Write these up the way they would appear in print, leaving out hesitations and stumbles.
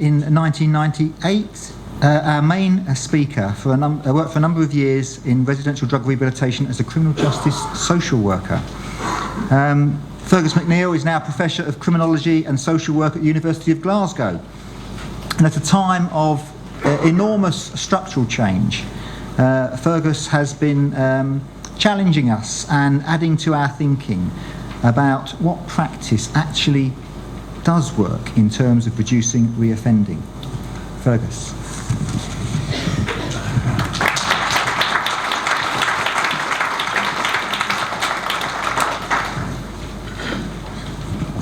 in 1998. Our main speaker worked for a number of years in residential drug rehabilitation as a criminal justice social worker. Fergus McNeill is now Professor of Criminology and Social Work at the University of Glasgow. And at a time of enormous structural change, Fergus has been challenging us and adding to our thinking about what practice actually does work in terms of reducing reoffending. Fergus.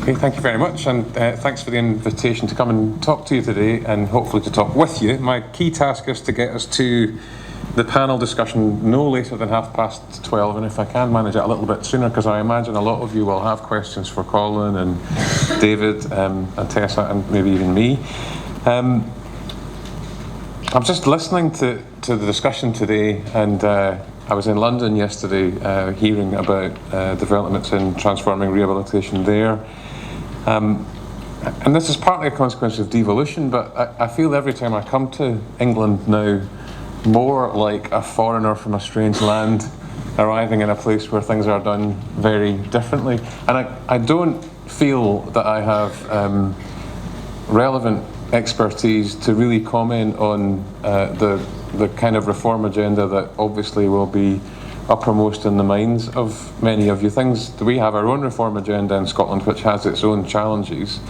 Okay, thank you very much, and thanks for the invitation to come and talk to you today, and hopefully to talk with you. My key task is to get us to the panel discussion no later than 12:30, and if I can manage it a little bit sooner, because I imagine a lot of you will have questions for Colin and David and Tessa and maybe even me. I'm just listening to the discussion today, and I was in London yesterday hearing about developments in transforming rehabilitation there. And this is partly a consequence of devolution, but I feel every time I come to England now more like a foreigner from a strange land arriving in a place where things are done very differently. And I don't feel that I have relevant expertise to really comment on the kind of reform agenda that obviously will be uppermost in the minds of many of you. We have our own reform agenda in Scotland, which has its own challenges.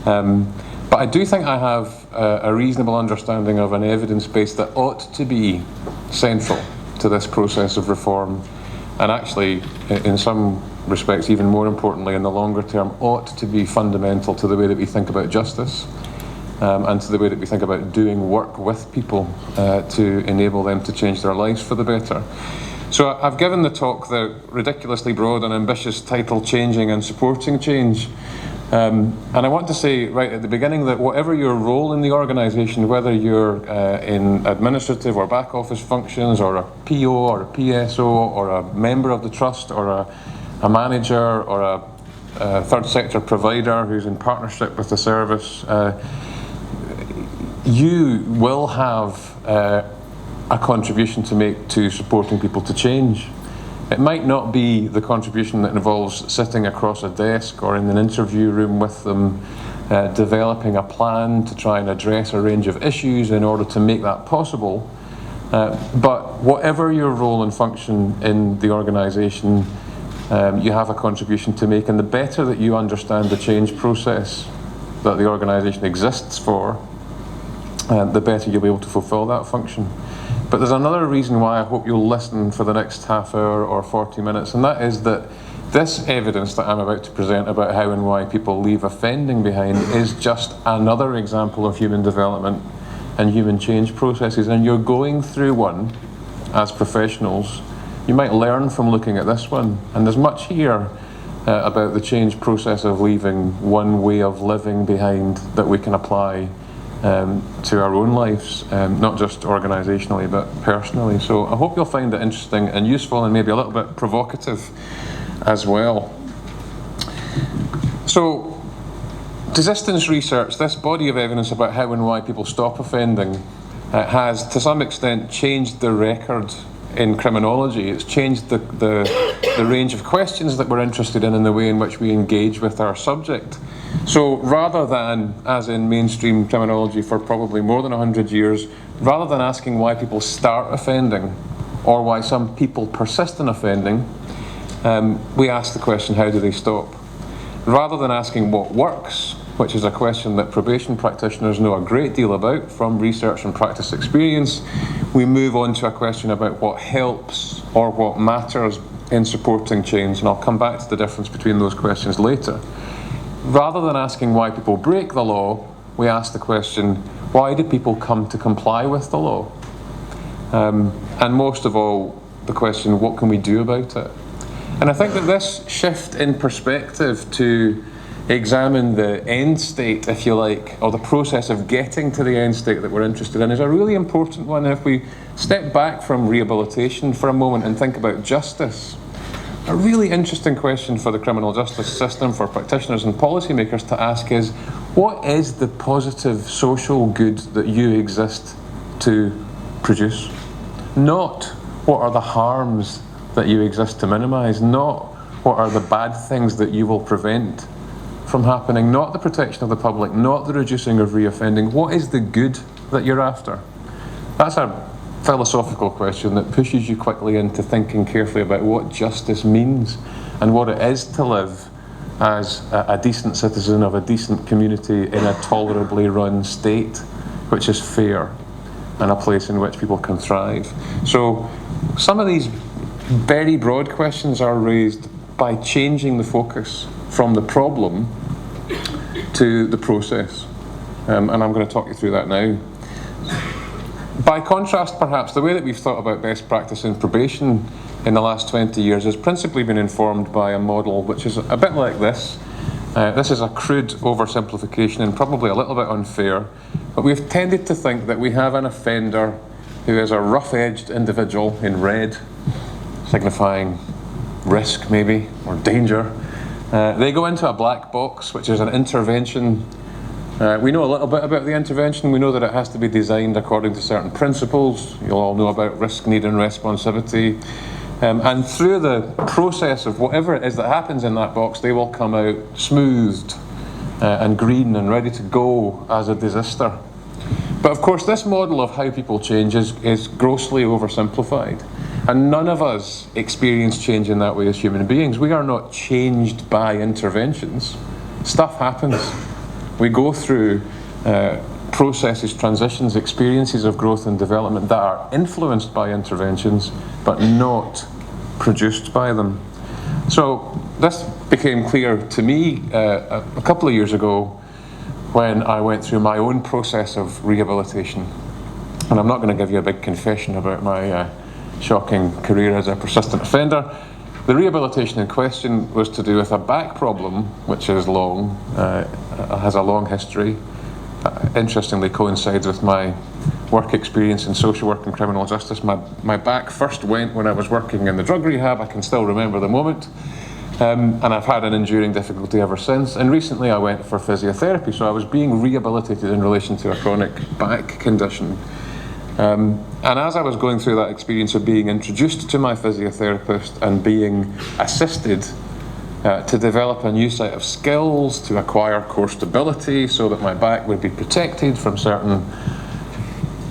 But I do think I have a reasonable understanding of an evidence base that ought to be central to this process of reform, and actually, in some respects, even more importantly, in the longer term, ought to be fundamental to the way that we think about justice. And to the way that we think about doing work with people to enable them to change their lives for the better. So I've given the talk the ridiculously broad and ambitious title, Changing and Supporting Change. And I want to say right at the beginning that whatever your role in the organisation, whether you're in administrative or back office functions, or a PO or a PSO, or a member of the trust, or a manager, or a third sector provider who's in partnership with the service, you will have a contribution to make to supporting people to change. It might not be the contribution that involves sitting across a desk or in an interview room with them, developing a plan to try and address a range of issues in order to make that possible. But whatever your role and function in the organisation, you have a contribution to make, and the better that you understand the change process that the organisation exists for, the better you'll be able to fulfil that function. But there's another reason why I hope you'll listen for the next half hour or 40 minutes, and that is that this evidence that I'm about to present about how and why people leave offending behind is just another example of human development and human change processes, and you're going through one as professionals. You might learn from looking at this one, and there's much here about the change process of leaving one way of living behind that we can apply to our own lives, not just organisationally but personally. So I hope you'll find it interesting and useful, and maybe a little bit provocative as well. So desistance research, this body of evidence about how and why people stop offending, has to some extent changed the record in criminology. It's changed the range of questions that we're interested in and the way in which we engage with our subject. So rather than, as in mainstream criminology for probably more than 100 years, rather than asking why people start offending or why some people persist in offending, we ask the question, how do they stop? Rather than asking what works, which is a question that probation practitioners know a great deal about from research and practice experience, we move on to a question about what helps or what matters in supporting change, and I'll come back to the difference between those questions later. Rather than asking why people break the law, we ask the question, why do people come to comply with the law? And most of all, the question, what can we do about it? And I think that this shift in perspective to examine the end state, if you like, or the process of getting to the end state that we're interested in is a really important one. And if we step back from rehabilitation for a moment and think about justice, a really interesting question for the criminal justice system, for practitioners and policymakers to ask is, What is the positive social good that you exist to produce? Not what are the harms that you exist to minimise, not what are the bad things that you will prevent from happening, not the protection of the public, not the reducing of reoffending. What is the good that you're after? That's a philosophical question that pushes you quickly into thinking carefully about what justice means and what it is to live as a decent citizen of a decent community in a tolerably run state, which is fair and a place in which people can thrive. So some of these very broad questions are raised by changing the focus from the problem to the process. And I'm going to talk you through that now. By contrast, perhaps, the way that we've thought about best practice in probation in the last 20 years has principally been informed by a model which is a bit like this. This is a crude oversimplification and probably a little bit unfair, but we've tended to think that we have an offender who is a rough-edged individual in red, signifying risk maybe, or danger. They go into a black box, which is an intervention. We know a little bit about the intervention. We know that it has to be designed according to certain principles. You'll all know about risk, need and responsivity. And through the process of whatever it is that happens in that box, they will come out smoothed and green and ready to go as a desister. But of course, this model of how people change is grossly oversimplified. And none of us experience change in that way as human beings. We are not changed by interventions. Stuff happens. We go through processes, transitions, experiences of growth and development that are influenced by interventions, but not produced by them. So this became clear to me a couple of years ago when I went through my own process of rehabilitation. And I'm not going to give you a big confession about my shocking career as a persistent offender. The rehabilitation in question was to do with a back problem, which is long, has a long history. Interestingly coincides with my work experience in social work and criminal justice. My back first went when I was working in the drug rehab. I can still remember the moment. And I've had an enduring difficulty ever since. And recently I went for physiotherapy, so I was being rehabilitated in relation to a chronic back condition. And as I was going through that experience of being introduced to my physiotherapist and being assisted to develop a new set of skills, to acquire core stability so that my back would be protected from certain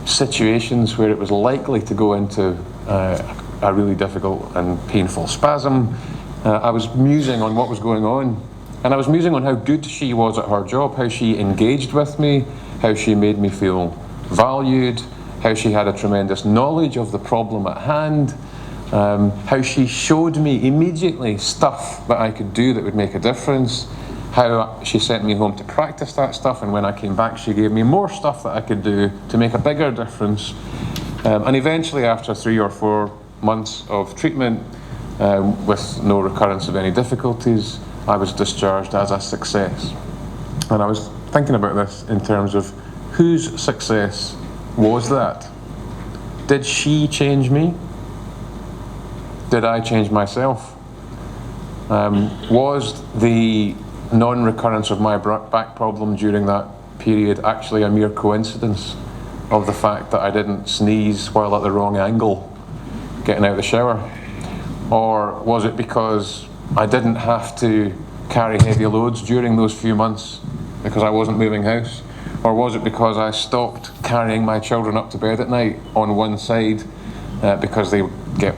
situations where it was likely to go into a really difficult and painful spasm, I was musing on what was going on. And I was musing on how good she was at her job, how she engaged with me, how she made me feel valued, how she had a tremendous knowledge of the problem at hand, how she showed me immediately stuff that I could do that would make a difference, how she sent me home to practice that stuff, and when I came back she gave me more stuff that I could do to make a bigger difference. And eventually, after 3 or 4 months of treatment with no recurrence of any difficulties, I was discharged as a success. And I was thinking about this in terms of whose success was that? Did she change me? Did I change myself? Was the non-recurrence of my back problem during that period actually a mere coincidence of the fact that I didn't sneeze while at the wrong angle getting out of the shower? Or was it because I didn't have to carry heavy loads during those few months because I wasn't moving house? Or was it because I stopped carrying my children up to bed at night on one side because they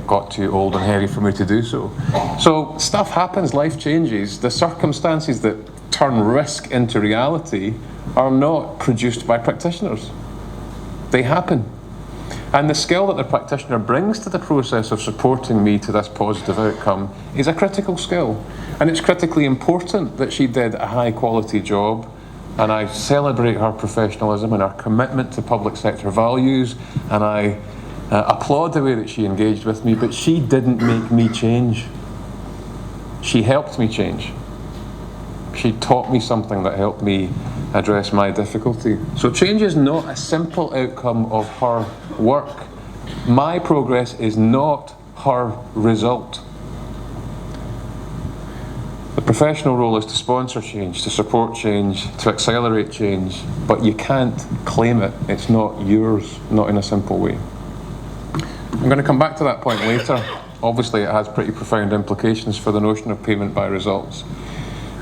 got too old and heavy for me to do so? So stuff happens, life changes. The circumstances that turn risk into reality are not produced by practitioners. They happen. And the skill that the practitioner brings to the process of supporting me to this positive outcome is a critical skill. And it's critically important that she did a high quality job. And I celebrate her professionalism and her commitment to public sector values, and I applaud the way that she engaged with me, but she didn't make me change. She helped me change. She taught me something that helped me address my difficulty. So change is not a simple outcome of her work. My progress is not her result. The professional role is to sponsor change, to support change, to accelerate change, but you can't claim it. It's not yours, not in a simple way. I'm going to come back to that point later. Obviously, it has pretty profound implications for the notion of payment by results.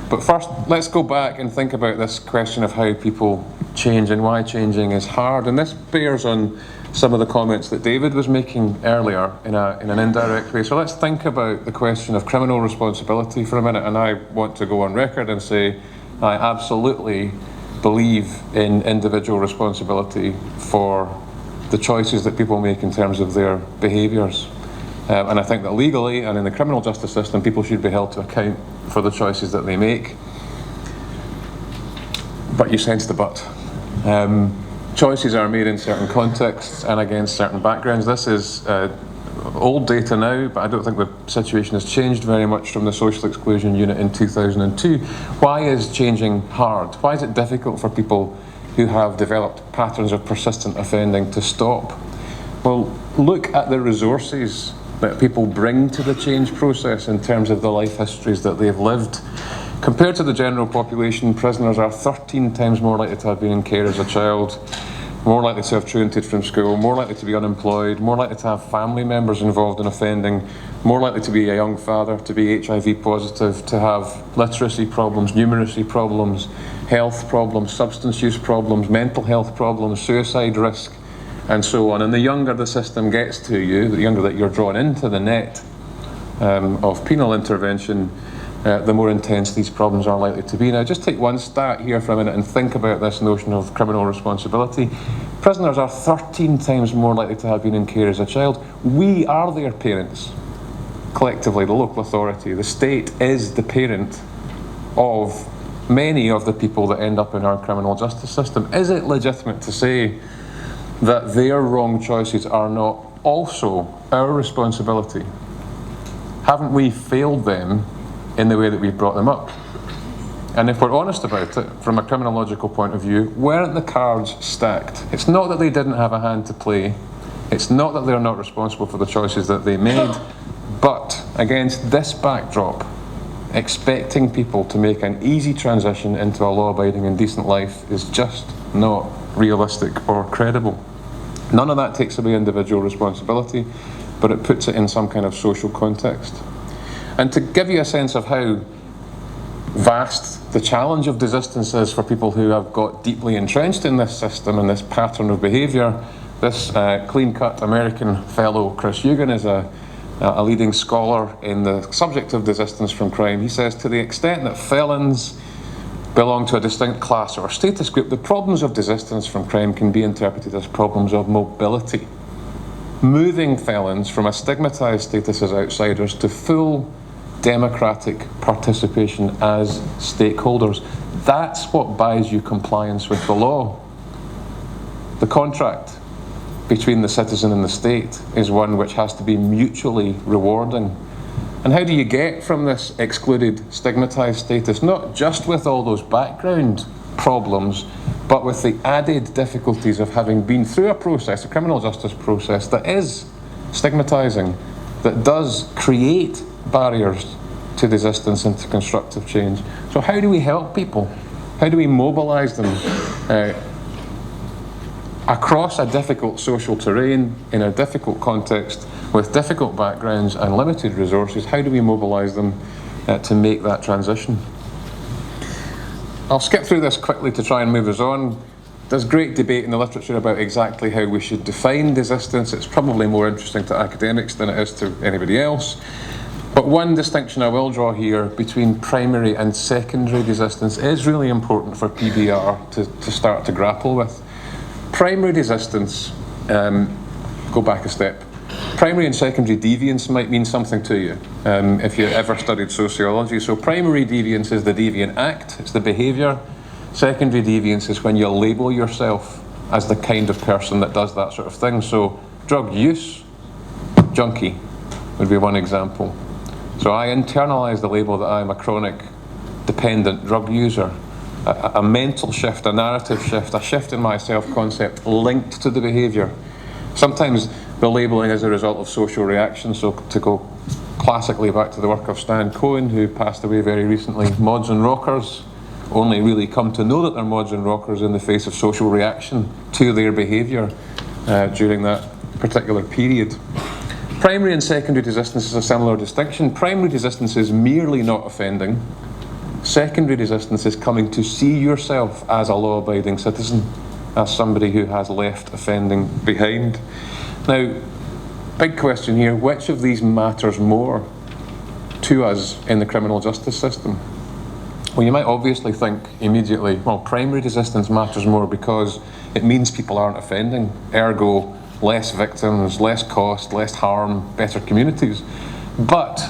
But first, let's go back and think about this question of how people change and why changing is hard. And this bears on some of the comments that David was making earlier in an indirect way. So let's think about the question of criminal responsibility for a minute. And I want to go on record and say I absolutely believe in individual responsibility for the choices that people make in terms of their behaviours. And I think that legally and in the criminal justice system, people should be held to account for the choices that they make. But you sense the but. Choices are made in certain contexts and against certain backgrounds. This is old data now, but I don't think the situation has changed very much from the social exclusion unit in 2002. Why is changing hard? Why is it difficult for people who have developed patterns of persistent offending to stop? Well, look at the resources that people bring to the change process in terms of the life histories that they've lived. Compared to the general population, prisoners are 13 times more likely to have been in care as a child, more likely to have truanted from school, more likely to be unemployed, more likely to have family members involved in offending, more likely to be a young father, to be HIV positive, to have literacy problems, numeracy problems, health problems, substance use problems, mental health problems, suicide risk, and so on. And the younger the system gets to you, the younger that you're drawn into the net of penal intervention, the more intense these problems are likely to be. Now, just take one stat here for a minute and think about this notion of criminal responsibility. Prisoners are 13 times more likely to have been in care as a child. We are their parents, collectively, the local authority. The state is the parent of many of the people that end up in our criminal justice system. Is it legitimate to say that their wrong choices are not also our responsibility? Haven't we failed them in the way that we've brought them up? And if we're honest about it, from a criminological point of view, weren't the cards stacked? It's not that they didn't have a hand to play. It's not that they're not responsible for the choices that they made. But against this backdrop, expecting people to make an easy transition into a law-abiding and decent life is just not realistic or credible. None of that takes away individual responsibility, but it puts it in some kind of social context. And to give you a sense of how vast the challenge of desistance is for people who have got deeply entrenched in this system and this pattern of behaviour, this clean-cut American fellow, Chris Eugen, is a leading scholar in the subject of desistance from crime. He says, to the extent that felons belong to a distinct class or status group, the problems of desistance from crime can be interpreted as problems of mobility, moving felons from a stigmatised status as outsiders to full democratic participation as stakeholders. That's what buys you compliance with the law. The contract between the citizen and the state is one which has to be mutually rewarding. And how do you get from this excluded, stigmatised status, not just with all those background problems, but with the added difficulties of having been through a process, a criminal justice process, that is stigmatising, that does create barriers to desistance and to constructive change? So how do we help people? How do we mobilise them across a difficult social terrain, in a difficult context, with difficult backgrounds and limited resources? How do we mobilise them to make that transition? I'll skip through this quickly to try and move us on. There's great debate in the literature about exactly how we should define desistance. It's probably more interesting to academics than it is to anybody else. But one distinction I will draw here between primary and secondary desistance is really important for PBR to start to grapple with. Primary desistance, go back a step. Primary and secondary deviance might mean something to you if you ever studied sociology. So primary deviance is the deviant act, it's the behaviour. Secondary deviance is when you label yourself as the kind of person that does that sort of thing. So drug use, junkie would be one example. So I internalise the label that I'm a chronic dependent drug user. A mental shift, a narrative shift, a shift in my self-concept linked to the behaviour. Sometimes the labelling is a result of social reaction, so to go classically back to the work of Stan Cohen, who passed away very recently. Mods and rockers only really come to know that they're mods and rockers in the face of social reaction to their behaviour during that particular period. Primary and secondary desistance is a similar distinction. Primary desistance is merely not offending. Secondary desistance is coming to see yourself as a law-abiding citizen, as somebody who has left offending behind. Now, big question here, which of these matters more to us in the criminal justice system? Well, you might obviously think immediately, well, primary desistance matters more because it means people aren't offending, ergo less victims, less cost, less harm, better communities. But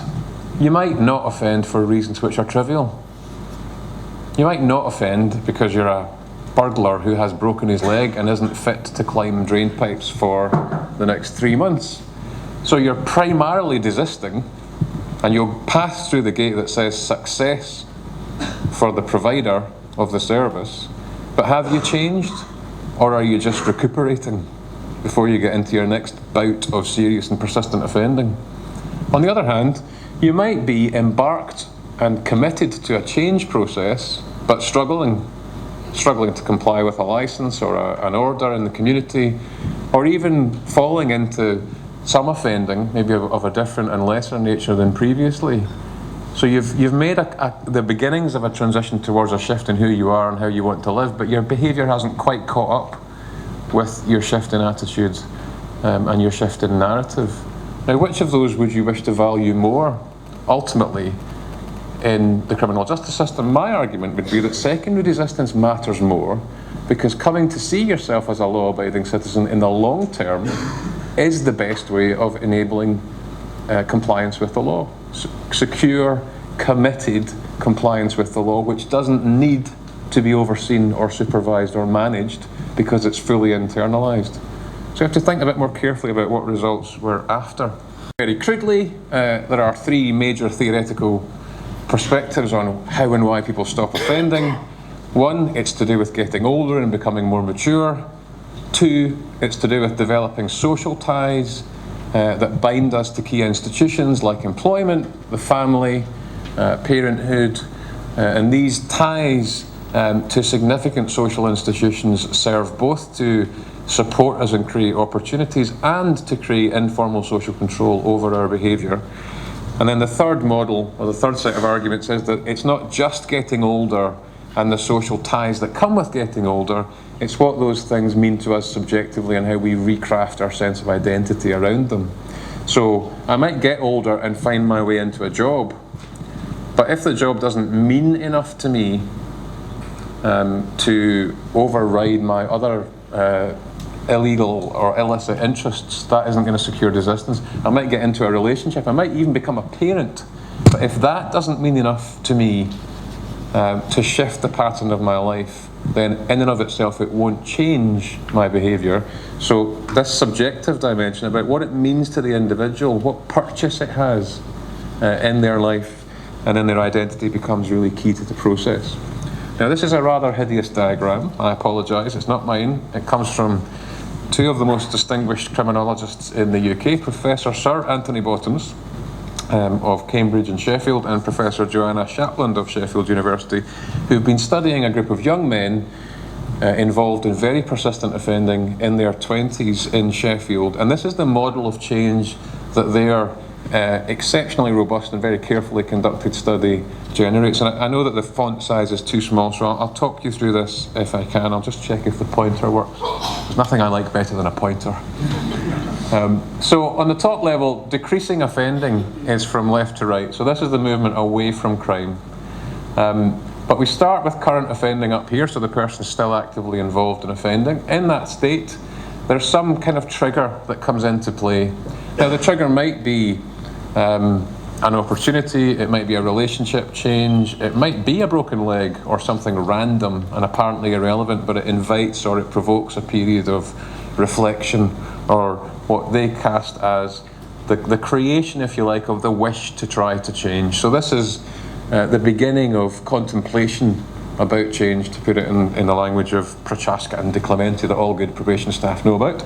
you might not offend for reasons which are trivial. You might not offend because you're a burglar who has broken his leg and isn't fit to climb drain pipes for the next 3 months. So you're primarily desisting, and you'll pass through the gate that says success for the provider of the service. But have you changed, or are you just recuperating before you get into your next bout of serious and persistent offending? On the other hand, you might be embarked and committed to a change process, but struggling to comply with a licence or an order in the community, or even falling into some offending, maybe of a different and lesser nature than previously. So you've made the beginnings of a transition towards a shift in who you are and how you want to live, but your behaviour hasn't quite caught up with your shift in attitudes and your shift in narrative. Now, which of those would you wish to value more, ultimately, in the criminal justice system? My argument would be that secondary desistance matters more because coming to see yourself as a law-abiding citizen in the long term is the best way of enabling compliance with the law. Secure, committed compliance with the law, which doesn't need to be overseen or supervised or managed because it's fully internalised. So you have to think a bit more carefully about what results we're after. Very crudely, there are 3 major theoretical perspectives on how and why people stop offending. 1, it's to do with getting older and becoming more mature. 2, it's to do with developing social ties that bind us to key institutions like employment, the family, parenthood, and these ties to significant social institutions serve both to support us and create opportunities and to create informal social control over our behaviour. And then the third model, or the third set of arguments, is that it's not just getting older and the social ties that come with getting older, it's what those things mean to us subjectively and how we recraft our sense of identity around them. So I might get older and find my way into a job, but if the job doesn't mean enough to me to override my other illegal or illicit interests, that isn't going to secure desistance. I might get into a relationship, I might even become a parent, but if that doesn't mean enough to me to shift the pattern of my life, then in and of itself it won't change my behaviour. So this subjective dimension about what it means to the individual, what purchase it has in their life and in their identity becomes really key to the process. Now this is a rather hideous diagram, I apologise, it's not mine. It comes from 2 of the most distinguished criminologists in the UK, Professor Sir Anthony Bottoms of Cambridge and Sheffield, and Professor Joanna Shapland of Sheffield University, who've been studying a group of young men involved in very persistent offending in their 20s in Sheffield. And this is the model of change that their exceptionally robust and very carefully conducted study generates. And I know that the font size is too small, so I'll talk you through this if I can. I'll just check if the pointer works. There's nothing I like better than a pointer. So on the top level, decreasing offending is from left to right. So this is the movement away from crime. But we start with current offending up here, so the person's still actively involved in offending. In that state, there's some kind of trigger that comes into play. Now the trigger might be an opportunity, it might be a relationship change, it might be a broken leg or something random and apparently irrelevant, but it invites or it provokes a period of reflection or what they cast as the creation, if you like, of the wish to try to change. So this is the beginning of contemplation about change, to put it in the language of Prochaska and De Clementi that all good probation staff know about.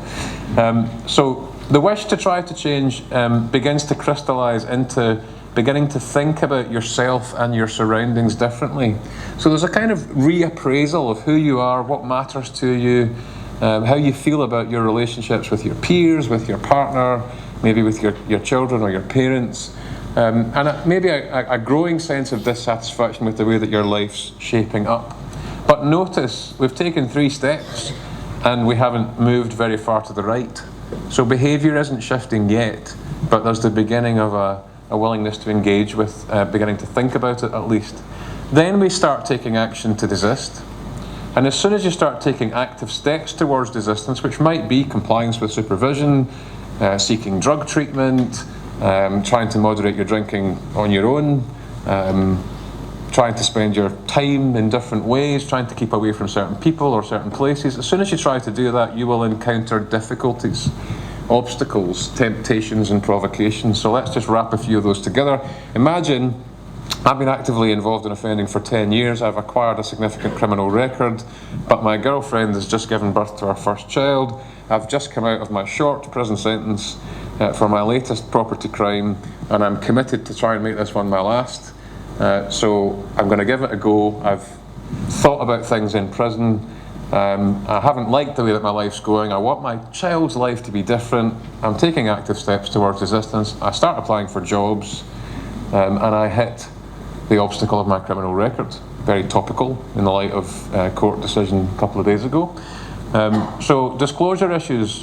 So The wish to try to change begins to crystallise into beginning to think about yourself and your surroundings differently. So there's a kind of reappraisal of who you are, what matters to you, how you feel about your relationships with your peers, with your partner, maybe with your children or your parents, and maybe a growing sense of dissatisfaction with the way that your life's shaping up. But notice, we've taken 3 steps and we haven't moved very far to the right. So behaviour isn't shifting yet, but there's the beginning of a willingness to engage with, beginning to think about it at least. Then we start taking action to desist. And as soon as you start taking active steps towards desistance, which might be compliance with supervision, seeking drug treatment, trying to moderate your drinking on your own, trying to spend your time in different ways, trying to keep away from certain people or certain places. As soon as you try to do that, you will encounter difficulties, obstacles, temptations and provocations. So let's just wrap a few of those together. Imagine I've been actively involved in offending for 10 years. I've acquired a significant criminal record, but my girlfriend has just given birth to our first child. I've just come out of my short prison sentence for my latest property crime, and I'm committed to try and make this one my last. So I'm going to give it a go. I've thought about things in prison. I haven't liked the way that my life's going. I want my child's life to be different. I'm taking active steps towards resistance. I start applying for jobs, and I hit the obstacle of my criminal record. Very topical in the light of court decision a couple of days ago. So disclosure issues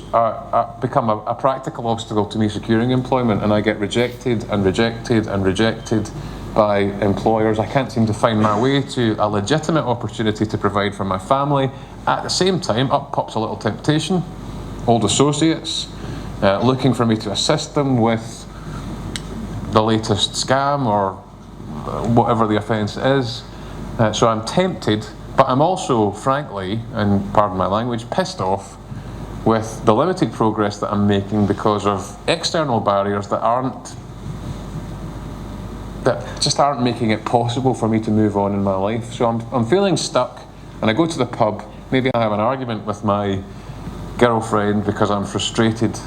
become a practical obstacle to me securing employment, and I get rejected and rejected and rejected by employers. I can't seem to find my way to a legitimate opportunity to provide for my family. At the same time, up pops a little temptation. Old associates looking for me to assist them with the latest scam or whatever the offence is. So I'm tempted, but I'm also, frankly, and pardon my language, pissed off with the limited progress that I'm making because of external barriers that just aren't making it possible for me to move on in my life. So I'm feeling stuck, and I go to the pub. Maybe I have an argument with my girlfriend because I'm frustrated,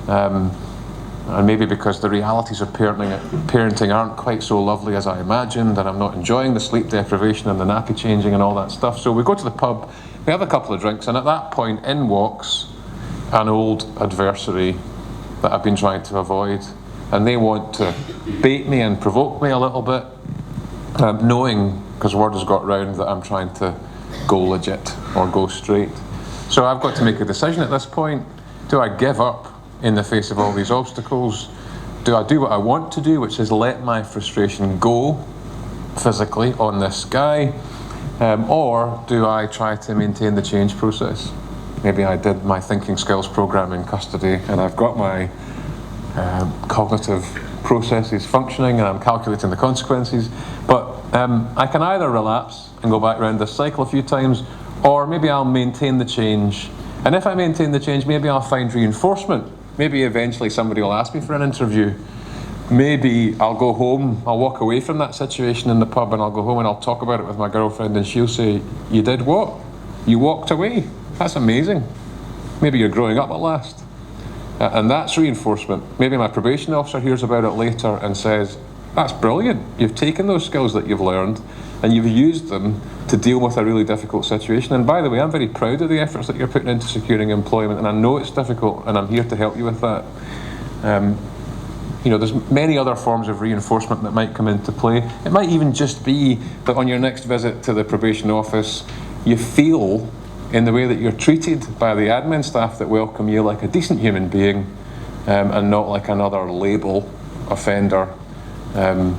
and maybe because the realities of parenting aren't quite so lovely as I imagined, and I'm not enjoying the sleep deprivation and the nappy changing and all that stuff. So we go to the pub, we have a couple of drinks, and at that point in walks an old adversary that I've been trying to avoid. And they want to bait me and provoke me a little bit, knowing, because word has got round, that I'm trying to go legit or go straight. So I've got to make a decision at this point. Do I give up in the face of all these obstacles? Do I do what I want to do, which is let my frustration go physically on this guy? Or do I try to maintain the change process? Maybe I did my thinking skills program in custody and I've got my cognitive processes functioning and I'm calculating the consequences, but I can either relapse and go back around this cycle a few times, or maybe I'll maintain the change, and if I maintain the change, maybe I'll find reinforcement. Maybe eventually somebody will ask me for an interview. Maybe I'll go home, I'll walk away from that situation in the pub and I'll go home and I'll talk about it with my girlfriend and she'll say, "You did what? You walked away? That's amazing. Maybe you're growing up at last." And that's reinforcement. Maybe my probation officer hears about it later and says, "That's brilliant. You've taken those skills that you've learned and you've used them to deal with a really difficult situation. And by the way, I'm very proud of the efforts that you're putting into securing employment, and I know it's difficult and I'm here to help you with that." There's many other forms of reinforcement that might come into play. It might even just be that on your next visit to the probation office, you feel in the way that you're treated by the admin staff that welcome you like a decent human being, and not like another label offender. And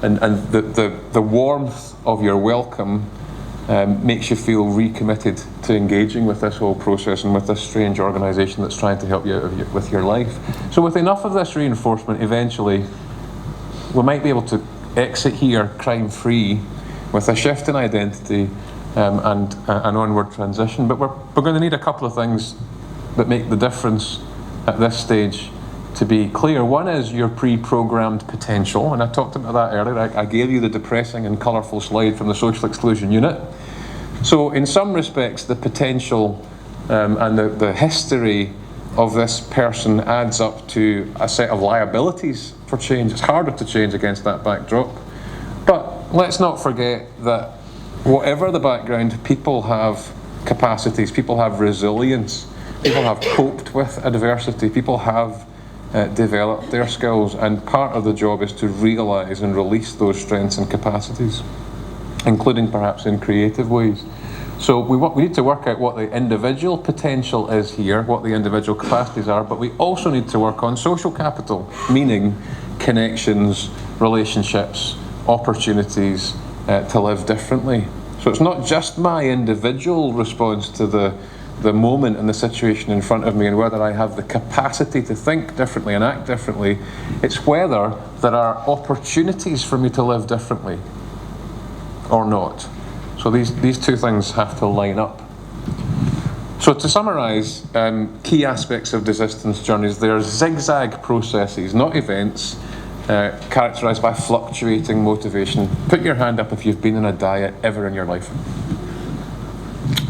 the warmth of your welcome makes you feel recommitted to engaging with this whole process and with this strange organisation that's trying to help you out with your life. So with enough of this reinforcement, eventually we might be able to exit here crime-free with a shift in identity, and an onward transition. But we're going to need a couple of things that make the difference at this stage to be clear. One is your pre-programmed potential, and I talked about that earlier. I gave you the depressing and colourful slide from the social exclusion unit. So in some respects, the potential and the history of this person adds up to a set of liabilities for change. It's harder to change against that backdrop. But let's not forget that whatever the background, people have capacities, people have resilience, people have coped with adversity, people have developed their skills, and part of the job is to realise and release those strengths and capacities, including perhaps in creative ways. So we need to work out what the individual potential is here, what the individual capacities are, but we also need to work on social capital, meaning connections, relationships, opportunities to live differently. So it's not just my individual response to the moment and the situation in front of me and whether I have the capacity to think differently and act differently. It's whether there are opportunities for me to live differently or not. So these two things have to line up. So to summarise, key aspects of desistance journeys, they're zigzag processes, not events, characterised by fluctuating motivation. Put your hand up if you've been on a diet ever in your life.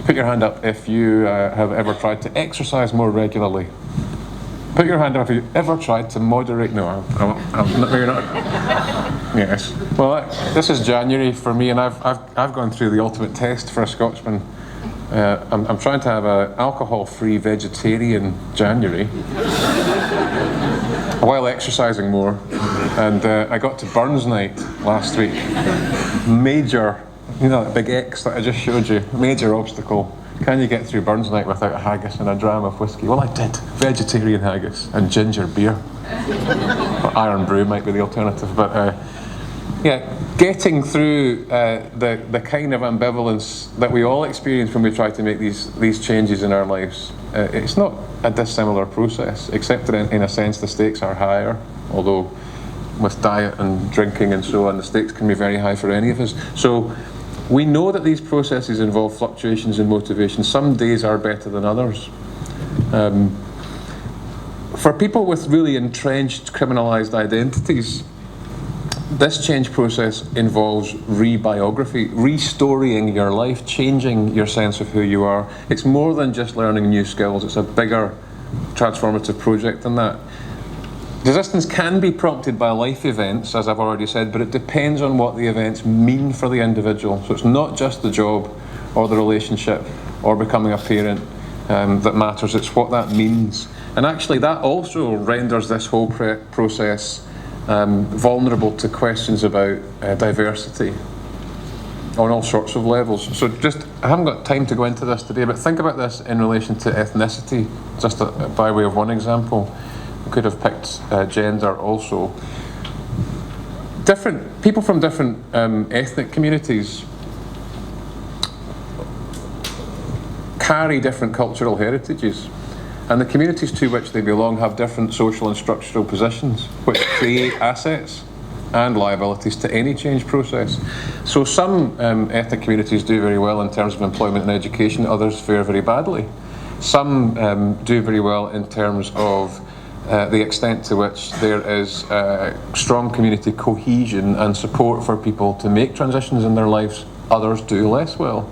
Put your hand up if you have ever tried to exercise more regularly. Put your hand up if you've ever tried to moderate. No, you're not. Yes. Well, this is January for me, and I've gone through the ultimate test for a Scotsman. I'm trying to have an alcohol-free vegetarian January while exercising more, and I got to Burns Night last week. Major. You know that big X that I just showed you? Major obstacle. Can you get through Burns Night without a haggis and a dram of whiskey? Well, I did. Vegetarian haggis and ginger beer. Or iron brew might be the alternative. But yeah, getting through the kind of ambivalence that we all experience when we try to make these changes in our lives, it's not a dissimilar process, except that in a sense the stakes are higher, although with diet and drinking and so on, the stakes can be very high for any of us. So we know that these processes involve fluctuations in motivation. Some days are better than others. For people with really entrenched criminalised identities, this change process involves rebiography, restoring your life, changing your sense of who you are. It's more than just learning new skills. It's a bigger transformative project than that. Desistance can be prompted by life events, as I've already said, but it depends on what the events mean for the individual. So it's not just the job or the relationship or becoming a parent that matters, it's what that means. And actually that also renders this whole process vulnerable to questions about diversity on all sorts of levels. So I haven't got time to go into this today, but think about this in relation to ethnicity, just by way of one example. We could have picked gender also. Different people from different ethnic communities carry different cultural heritages, and the communities to which they belong have different social and structural positions, which create assets and liabilities to any change process. So some ethnic communities do very well in terms of employment and education, others fare very badly. Some do very well in terms of the extent to which there is strong community cohesion and support for people to make transitions in their lives. Others do less well.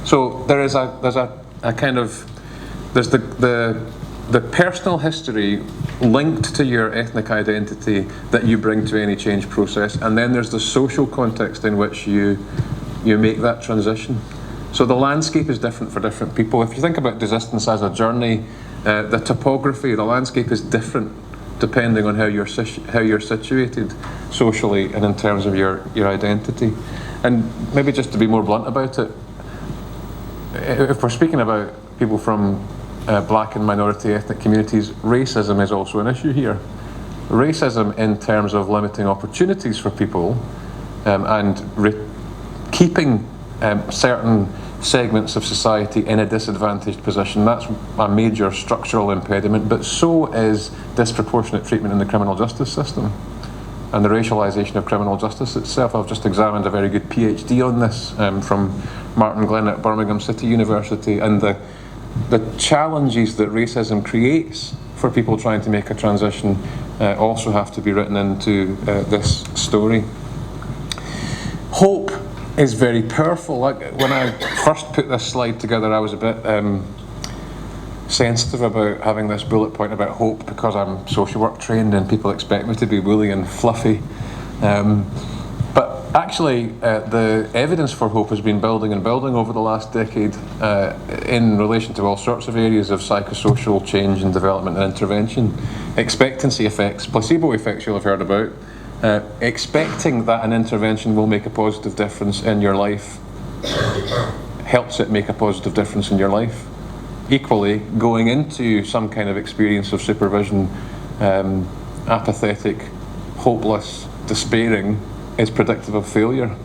So there's the personal history linked to your ethnic identity that you bring to any change process, and then there's the social context in which you make that transition. So the landscape is different for different people. If you think about desistance as a journey, the topography, the landscape is different depending on how you're situated socially and in terms of your identity. And maybe just to be more blunt about it, if we're speaking about people from black and minority ethnic communities, racism is also an issue here. Racism in terms of limiting opportunities for people and keeping certain segments of society in a disadvantaged position. That's a major structural impediment, but so is disproportionate treatment in the criminal justice system and the racialisation of criminal justice itself. I've just examined a very good PhD on this from Martin Glenn at Birmingham City University, and the challenges that racism creates for people trying to make a transition also have to be written into this story. Hope is very powerful. When I first put this slide together, I was a bit sensitive about having this bullet point about hope because I'm social work trained and people expect me to be woolly and fluffy. But actually, the evidence for hope has been building and building over the last decade in relation to all sorts of areas of psychosocial change and development and intervention. Expectancy effects, placebo effects you'll have heard about. Expecting that an intervention will make a positive difference in your life helps it make a positive difference in your life. Equally, going into some kind of experience of supervision, apathetic, hopeless, despairing, is predictive of failure.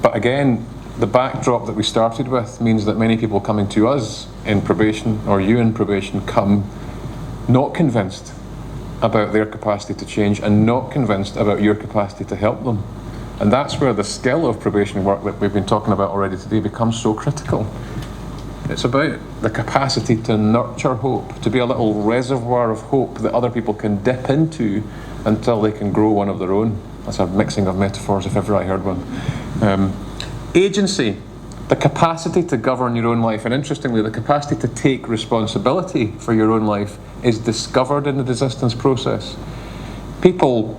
But again, the backdrop that we started with means that many people coming to us in probation, or you in probation, come not convinced about their capacity to change and not convinced about your capacity to help them. And that's where the skill of probation work that we've been talking about already today becomes so critical. It's about the capacity to nurture hope, to be a little reservoir of hope that other people can dip into until they can grow one of their own. That's a mixing of metaphors if ever I heard one. Agency, the capacity to govern your own life, and interestingly, the capacity to take responsibility for your own life is discovered in the desistance process. People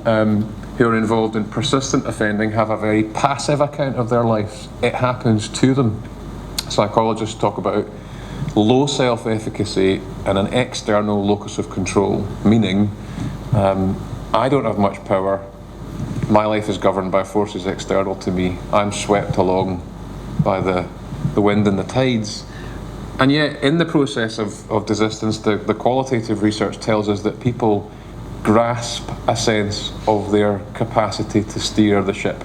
who are involved in persistent offending have a very passive account of their lives. It happens to them. Psychologists talk about low self-efficacy and an external locus of control, meaning I don't have much power. My life is governed by forces external to me. I'm swept along by the wind and the tides. And yet, in the process of desistance, the qualitative research tells us that people grasp a sense of their capacity to steer the ship.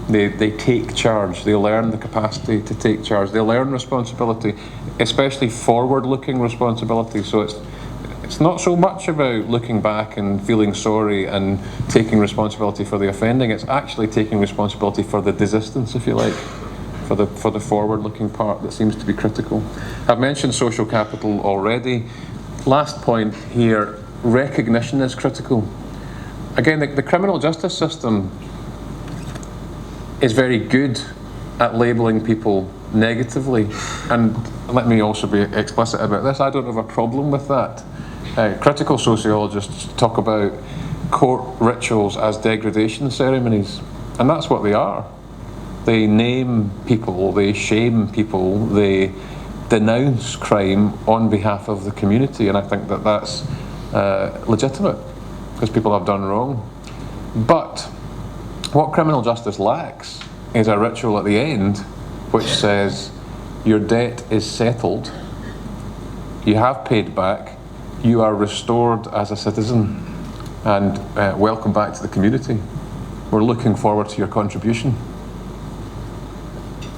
They take charge. They learn the capacity to take charge. They learn responsibility, especially forward-looking responsibility. So it's not so much about looking back and feeling sorry and taking responsibility for the offending. It's actually taking responsibility for the desistance, if you like, for the forward-looking part that seems to be critical. I've mentioned social capital already. Last point here, recognition is critical. Again, the criminal justice system is very good at labelling people negatively, and let me also be explicit about this, I don't have a problem with that. Critical sociologists talk about court rituals as degradation ceremonies, and that's what they are. They name people, they shame people, they denounce crime on behalf of the community, and I think that that's legitimate, because people have done wrong. But what criminal justice lacks is a ritual at the end which says your debt is settled, you have paid back, you are restored as a citizen, and welcome back to the community. We're looking forward to your contribution.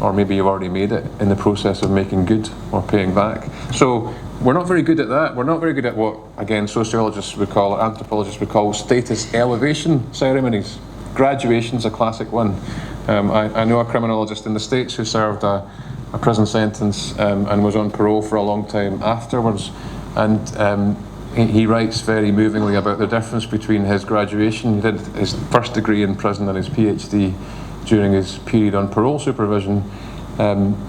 Or maybe you've already made it in the process of making good or paying back. So we're not very good at that. We're not very good at what, again, sociologists would call, or anthropologists would call, status elevation ceremonies. Graduation's a classic one. I know a criminologist in the States who served a prison sentence and was on parole for a long time afterwards. And he writes very movingly about the difference between his graduation. He did his first degree in prison and his PhD during his period on parole supervision.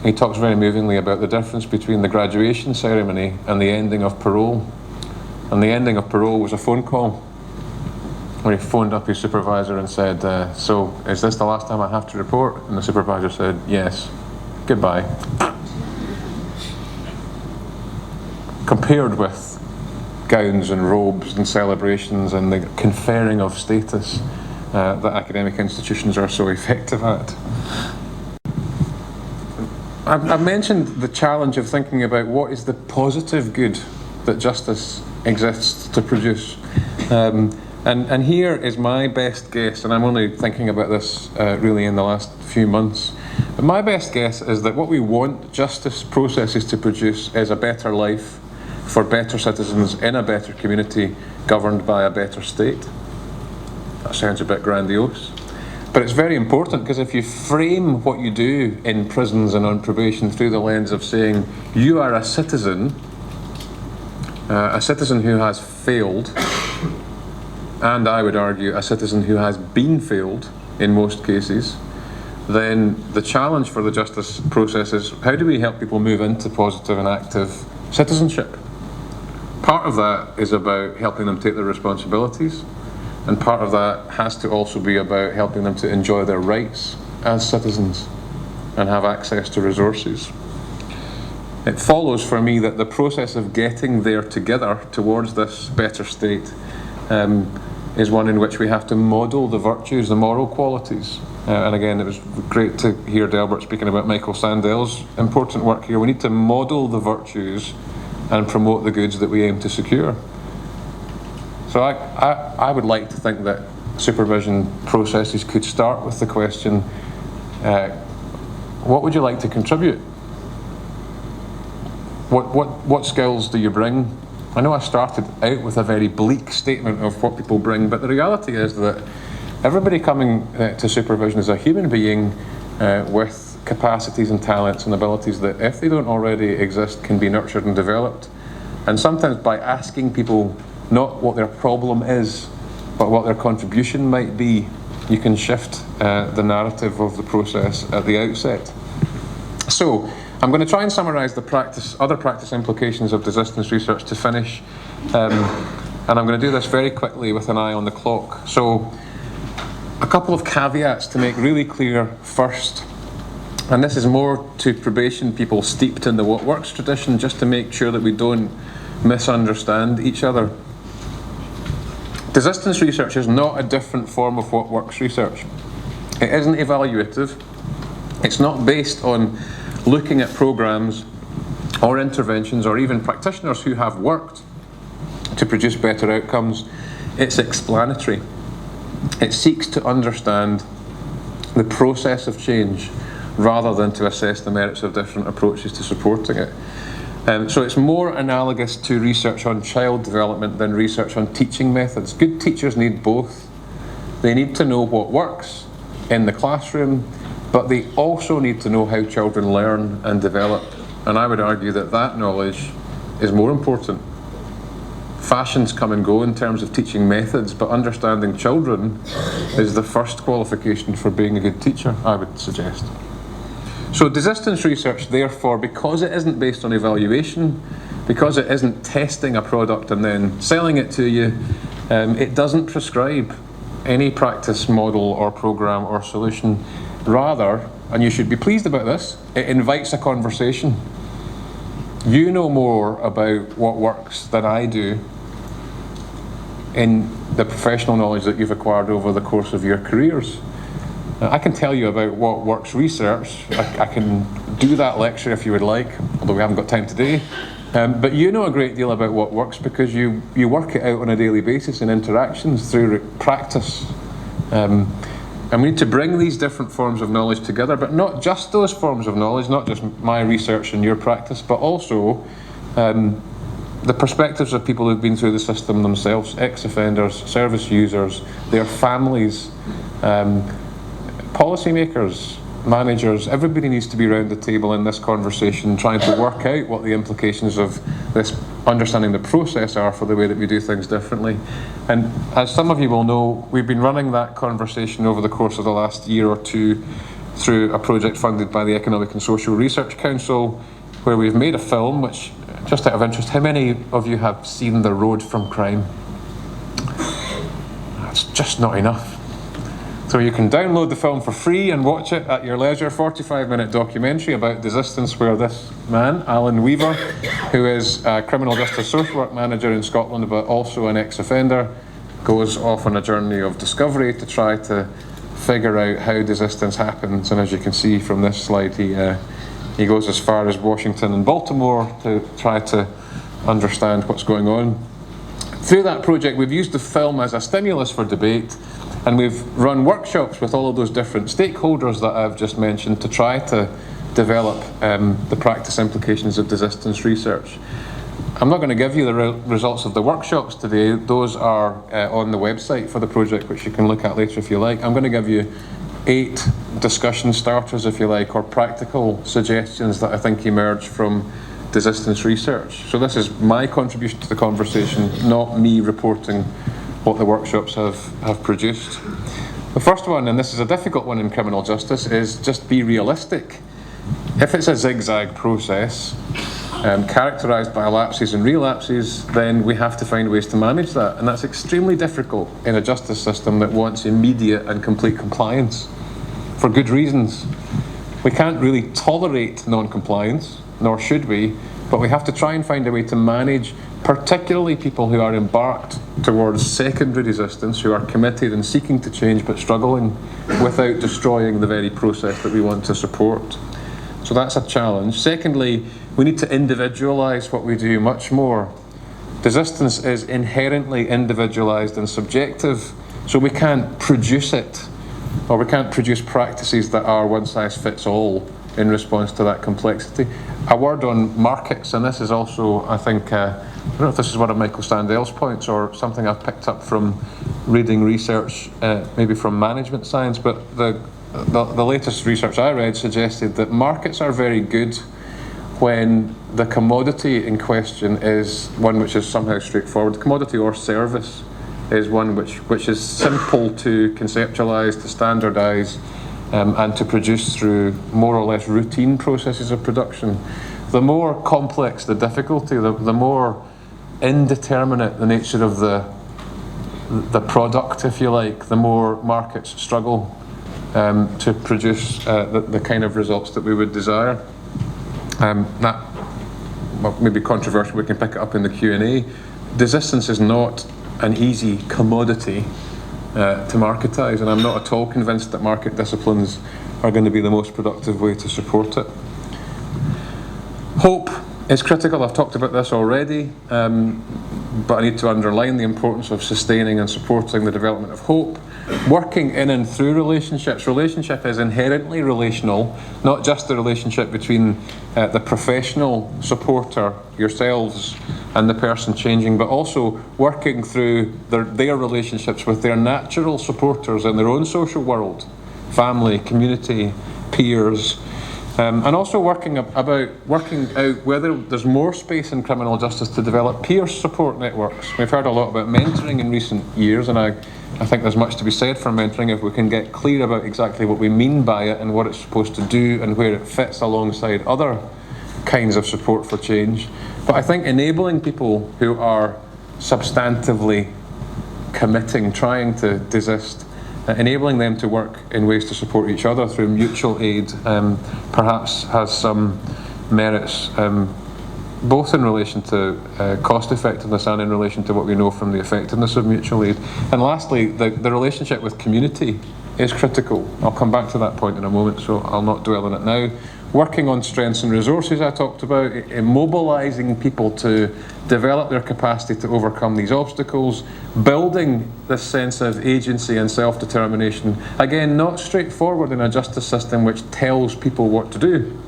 He talks very movingly about the difference between the graduation ceremony and the ending of parole. And the ending of parole was a phone call where he phoned up his supervisor and said, so is this the last time I have to report? And the supervisor said, yes, goodbye. Compared with gowns and robes and celebrations and the conferring of status that academic institutions are so effective at. I've mentioned the challenge of thinking about what is the positive good that justice exists to produce. And here is my best guess, and I'm only thinking about this really in the last few months, but my best guess is that what we want justice processes to produce is a better life for better citizens in a better community governed by a better state. That sounds a bit grandiose, but it's very important, because if you frame what you do in prisons and on probation through the lens of saying you are a citizen who has failed, and I would argue a citizen who has been failed in most cases, then the challenge for the justice process is how do we help people move into positive and active citizenship? Part of that is about helping them take their responsibilities, and part of that has to also be about helping them to enjoy their rights as citizens and have access to resources. It follows for me that the process of getting there together towards this better state is one in which we have to model the virtues, the moral qualities. And again, it was great to hear Delbert speaking about Michael Sandell's important work here. We need to model the virtues and promote the goods that we aim to secure. So I would like to think that supervision processes could start with the question, what would you like to contribute? What skills do you bring? I know I started out with a very bleak statement of what people bring, but the reality is that everybody coming to supervision is a human being with capacities and talents and abilities that, if they don't already exist, can be nurtured and developed. And sometimes by asking people not what their problem is, but what their contribution might be, you can shift the narrative of the process at the outset. So I'm going to try and summarise the other practice implications of desistance research to finish, and I'm going to do this very quickly with an eye on the clock. So a couple of caveats to make really clear first, and this is more to probation people steeped in the what works tradition, just to make sure that we don't misunderstand each other. Desistance research is not a different form of what works research. It isn't evaluative. It's not based on looking at programs or interventions or even practitioners who have worked to produce better outcomes. It's explanatory. It seeks to understand the process of change rather than to assess the merits of different approaches to supporting it. So it's more analogous to research on child development than research on teaching methods. Good teachers need both. They need to know what works in the classroom, but they also need to know how children learn and develop. And I would argue that that knowledge is more important. Fashions come and go in terms of teaching methods, but understanding children is the first qualification for being a good teacher, I would suggest. So desistance research, therefore, because it isn't based on evaluation, because it isn't testing a product and then selling it to you, it doesn't prescribe any practice model or program or solution. Rather, and you should be pleased about this, it invites a conversation. You know more about what works than I do in the professional knowledge that you've acquired over the course of your careers. I can tell you about what works research. I can do that lecture if you would like, although we haven't got time today. But you know a great deal about what works because you work it out on a daily basis in interactions through practice. And we need to bring these different forms of knowledge together, but not just those forms of knowledge, not just my research and your practice, but also the perspectives of people who've been through the system themselves, ex-offenders, service users, their families, policymakers, managers. Everybody needs to be around the table in this conversation trying to work out what the implications of this understanding the process are for the way that we do things differently. And as some of you will know, we've been running that conversation over the course of the last year or two through a project funded by the Economic and Social Research Council, where we've made a film which, just out of interest, how many of you have seen The Road from Crime? That's just not enough. So you can download the film for free and watch it at your leisure. 45-minute documentary about desistance, where this man, Alan Weaver, who is a criminal justice social work manager in Scotland but also an ex-offender, goes off on a journey of discovery to try to figure out how desistance happens. And as you can see from this slide, he goes as far as Washington and Baltimore to try to understand what's going on. Through that project, we've used the film as a stimulus for debate, and we've run workshops with all of those different stakeholders that I've just mentioned to try to develop the practice implications of desistance research. I'm not going to give you the results of the workshops today. Those are on the website for the project, which you can look at later if you like. I'm going to give you 8 discussion starters, if you like, or practical suggestions that I think emerge from desistance research. So this is my contribution to the conversation, not me reporting what the workshops have produced. The first one, and this is a difficult one in criminal justice, is just be realistic. If it's a zigzag process, characterised by lapses and relapses, then we have to find ways to manage that. And that's extremely difficult in a justice system that wants immediate and complete compliance, for good reasons. We can't really tolerate non-compliance, nor should we, but we have to try and find a way to manage particularly people who are embarked towards secondary resistance, who are committed and seeking to change but struggling, without destroying the very process that we want to support. So that's a challenge. Secondly, we need to individualise what we do much more. Resistance is inherently individualised and subjective, so we can't produce it, or we can't produce practices that are one-size-fits-all in response to that complexity. A word on markets, and this is also, I think, I don't know if this is one of Michael Standell's points or something I've picked up from reading research, maybe from management science, but the latest research I read suggested that markets are very good when the commodity in question is one which is somehow straightforward. Commodity or service is one which is simple to conceptualise, to standardise, and to produce through more or less routine processes of production. The more complex the difficulty, the more indeterminate the nature of the product, if you like, the more markets struggle to produce the kind of results that we would desire. That may be controversial, we can pick it up in the Q&A. Resistance is not an easy commodity to marketise, and I'm not at all convinced that market disciplines are going to be the most productive way to support it. Hope is critical. I've talked about this already, but I need to underline the importance of sustaining and supporting the development of hope. Working in and through relationships. Relationship is inherently relational, not just the relationship between the professional supporter, yourselves, and the person changing, but also working through their relationships with their natural supporters in their own social world, family, community, peers, and also working out whether there's more space in criminal justice to develop peer support networks. We've heard a lot about mentoring in recent years, and I think there's much to be said for mentoring if we can get clear about exactly what we mean by it and what it's supposed to do and where it fits alongside other kinds of support for change. But I think enabling people who are substantively committing, trying to desist, enabling them to work in ways to support each other through mutual aid perhaps has some merits, both in relation to cost effectiveness and in relation to what we know from the effectiveness of mutual aid. And lastly, the relationship with community is critical. I'll come back to that point in a moment, so I'll not dwell on it now. Working on strengths and resources I talked about, mobilising people to develop their capacity to overcome these obstacles, building this sense of agency and self-determination. Again, not straightforward in a justice system which tells people what to do.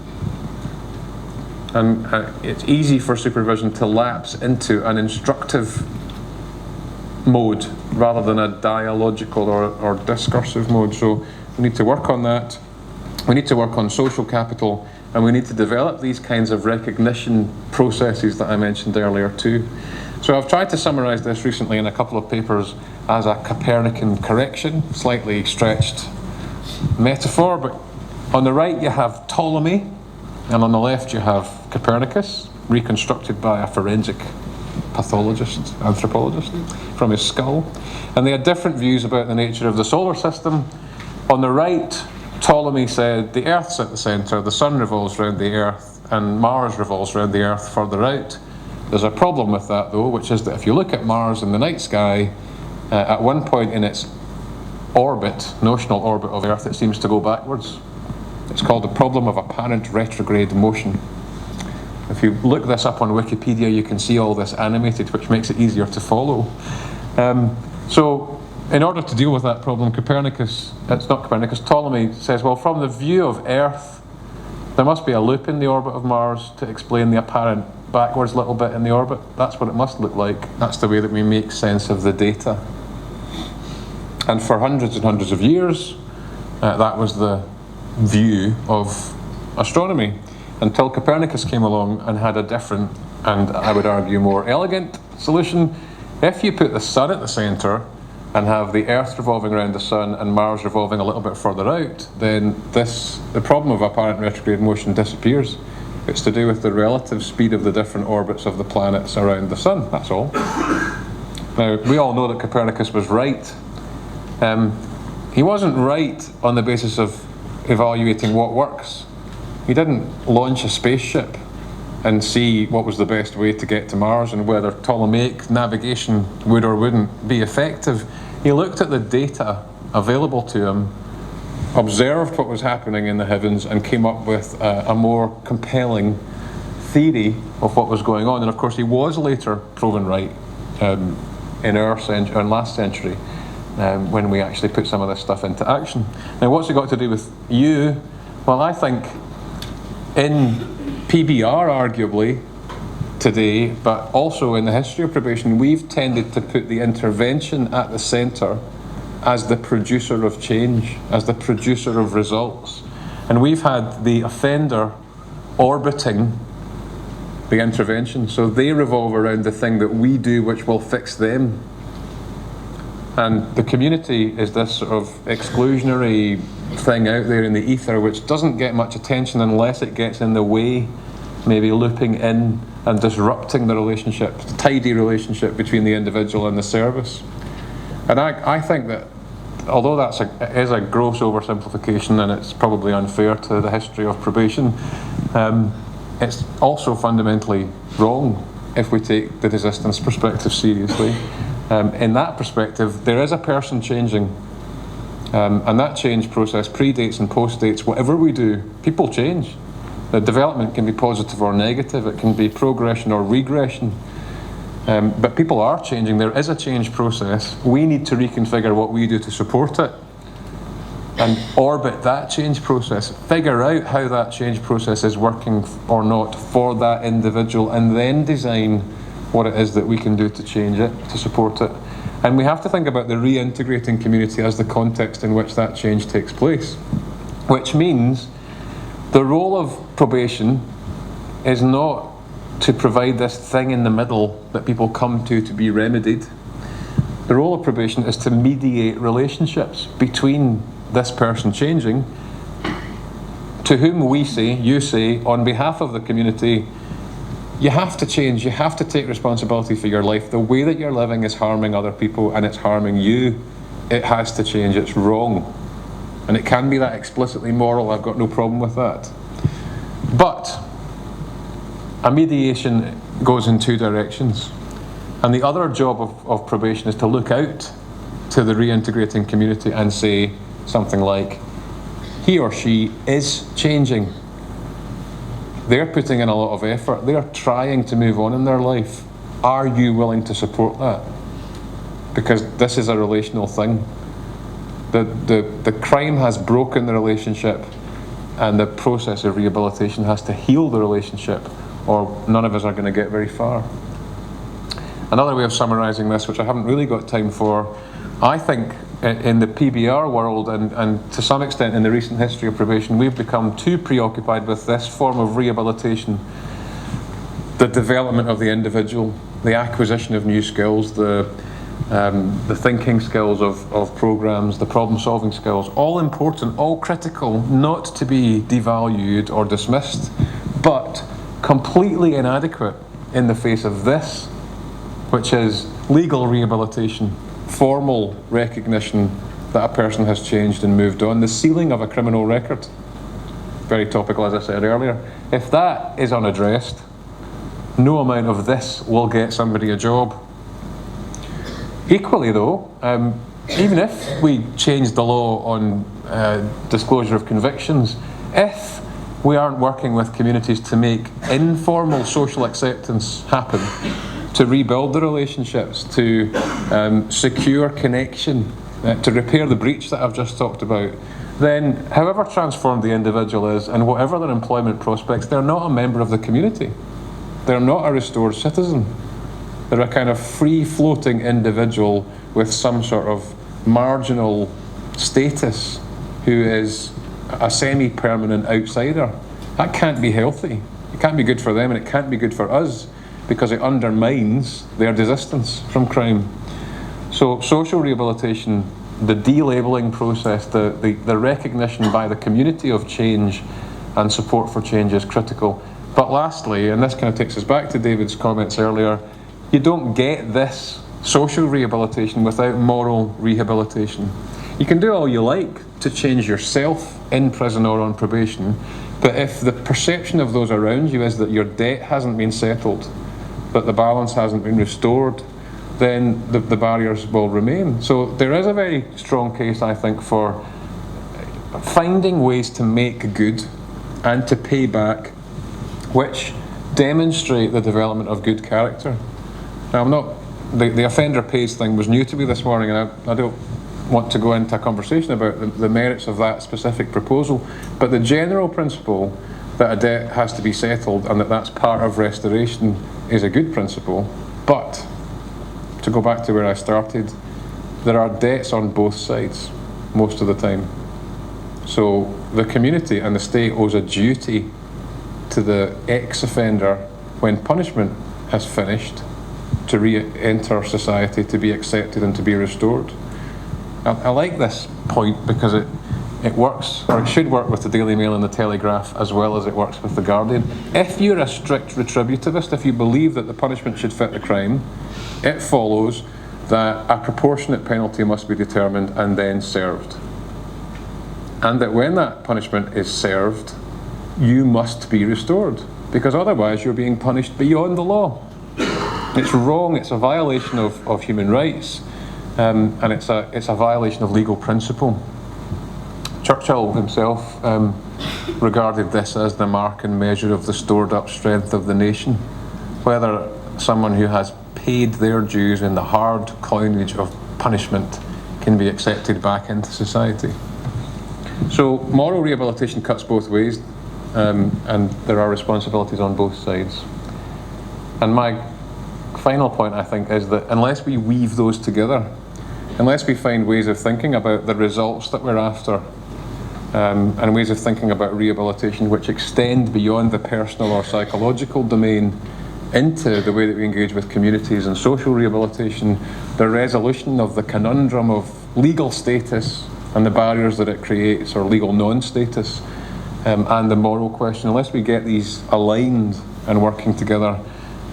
And it's easy for supervision to lapse into an instructive mode rather than a dialogical or discursive mode. So we need to work on that. We need to work on social capital, and we need to develop these kinds of recognition processes that I mentioned earlier too. So I've tried to summarise this recently in a couple of papers as a Copernican correction, slightly stretched metaphor, but on the right you have Ptolemy, and on the left you have Copernicus, reconstructed by a forensic pathologist, anthropologist, from his skull. And they had different views about the nature of the solar system. On the right, Ptolemy said the Earth's at the centre, the Sun revolves around the Earth, and Mars revolves around the Earth further out. There's a problem with that though, which is that if you look at Mars in the night sky, at one point in its orbit, notional orbit of Earth, it seems to go backwards. It's called the problem of apparent retrograde motion. If you look this up on Wikipedia, you can see all this animated, which makes it easier to follow. So in order to deal with that problem, Ptolemy says, well, from the view of Earth, there must be a loop in the orbit of Mars to explain the apparent backwards little bit in the orbit. That's what it must look like. That's the way that we make sense of the data. And for hundreds and hundreds of years, that was the view of astronomy, until Copernicus came along and had a different, and I would argue more elegant solution. If you put the sun at the centre and have the Earth revolving around the Sun and Mars revolving a little bit further out, then the problem of apparent retrograde motion disappears. It's to do with the relative speed of the different orbits of the planets around the Sun, that's all. Now, we all know that Copernicus was right. He wasn't right on the basis of evaluating what works. He didn't launch a spaceship and see what was the best way to get to Mars and whether Ptolemaic navigation would or wouldn't be effective. He looked at the data available to him, observed what was happening in the heavens, and came up with a more compelling theory of what was going on. And of course, he was later proven right in our last century when we actually put some of this stuff into action. Now, what's it got to do with you? Well, I think in PBR, arguably, today, but also in the history of probation, we've tended to put the intervention at the centre as the producer of change, as the producer of results. And we've had the offender orbiting the intervention, so they revolve around the thing that we do which will fix them. And the community is this sort of exclusionary thing out there in the ether which doesn't get much attention unless it gets in the way, maybe looping in and disrupting the relationship, the tidy relationship between the individual and the service. And I think that, although that is a gross oversimplification and it's probably unfair to the history of probation, it's also fundamentally wrong if we take the desistance perspective seriously. In that perspective, there is a person changing, and that change process predates and postdates whatever we do. People change. The development can be positive or negative, it can be progression or regression, but people are changing. There is a change process. We need to reconfigure what we do to support it and orbit that change process, figure out how that change process is working or not for that individual, and then design what it is that we can do to change it, to support it. And we have to think about the reintegrating community as the context in which that change takes place, which means the role of probation is not to provide this thing in the middle that people come to be remedied. The role of probation is to mediate relationships between this person changing, to whom we say, you say, on behalf of the community, you have to change, you have to take responsibility for your life. The way that you're living is harming other people and it's harming you. It has to change, it's wrong. And it can be that explicitly moral, I've got no problem with that. But a mediation goes in two directions. And the other job of probation is to look out to the reintegrating community and say something like, he or she is changing. They're putting in a lot of effort. They're trying to move on in their life. Are you willing to support that? Because this is a relational thing. The crime has broken the relationship, and the process of rehabilitation has to heal the relationship, or none of us are going to get very far. Another way of summarising this, which I haven't really got time for, I think in the PBR world and to some extent in the recent history of probation, we've become too preoccupied with this form of rehabilitation, the development of the individual, the acquisition of new skills, the thinking skills of programs, the problem-solving skills, all important, all critical, not to be devalued or dismissed, but completely inadequate in the face of this, which is legal rehabilitation, formal recognition that a person has changed and moved on, the sealing of a criminal record. Very topical, as I said earlier. If that is unaddressed, no amount of this will get somebody a job. Equally though, even if we change the law on disclosure of convictions, if we aren't working with communities to make informal social acceptance happen, to rebuild the relationships, to secure connection, to repair the breach that I've just talked about, then however transformed the individual is and whatever their employment prospects, they're not a member of the community. They're not a restored citizen. They're a kind of free-floating individual with some sort of marginal status who is a semi-permanent outsider. That can't be healthy. It can't be good for them, and it can't be good for us, because it undermines their desistance from crime. So social rehabilitation, the delabelling process, the recognition by the community of change and support for change is critical. But lastly, and this kind of takes us back to David's comments earlier, you don't get this social rehabilitation without moral rehabilitation. You can do all you like to change yourself in prison or on probation, but if the perception of those around you is that your debt hasn't been settled, that the balance hasn't been restored, then the barriers will remain. So there is a very strong case, I think, for finding ways to make good and to pay back, which demonstrate the development of good character. Now, I'm not, the offender pays thing was new to me this morning, and I don't want to go into a conversation about the merits of that specific proposal, but the general principle that a debt has to be settled and that that's part of restoration is a good principle. But to go back to where I started, there are debts on both sides most of the time. So the community and the state owes a duty to the ex-offender when punishment has finished to re-enter society, to be accepted and to be restored. I like this point because it works, or it should work, with the Daily Mail and the Telegraph as well as it works with the Guardian. If you're a strict retributivist, if you believe that the punishment should fit the crime, it follows that a proportionate penalty must be determined and then served. And that when that punishment is served, you must be restored, because otherwise you're being punished beyond the law. It's wrong, it's a violation of human rights, and it's a violation of legal principle. Churchill himself regarded this as the mark and measure of the stored up strength of the nation, whether someone who has paid their dues in the hard coinage of punishment can be accepted back into society. So moral rehabilitation cuts both ways, and there are responsibilities on both sides. And my final point, I think, is that unless we weave those together, unless we find ways of thinking about the results that we're after, and ways of thinking about rehabilitation which extend beyond the personal or psychological domain into the way that we engage with communities and social rehabilitation, the resolution of the conundrum of legal status and the barriers that it creates, or legal non-status, and the moral question, unless we get these aligned and working together,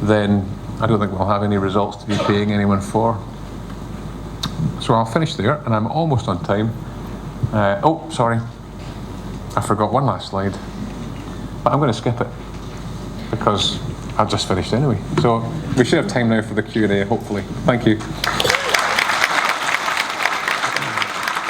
then I don't think we'll have any results to be paying anyone for. So I'll finish there, and I'm almost on time. Oh, sorry, I forgot one last slide, but I'm going to skip it because I've just finished anyway. So we should have time now for the Q&A, hopefully. Thank you.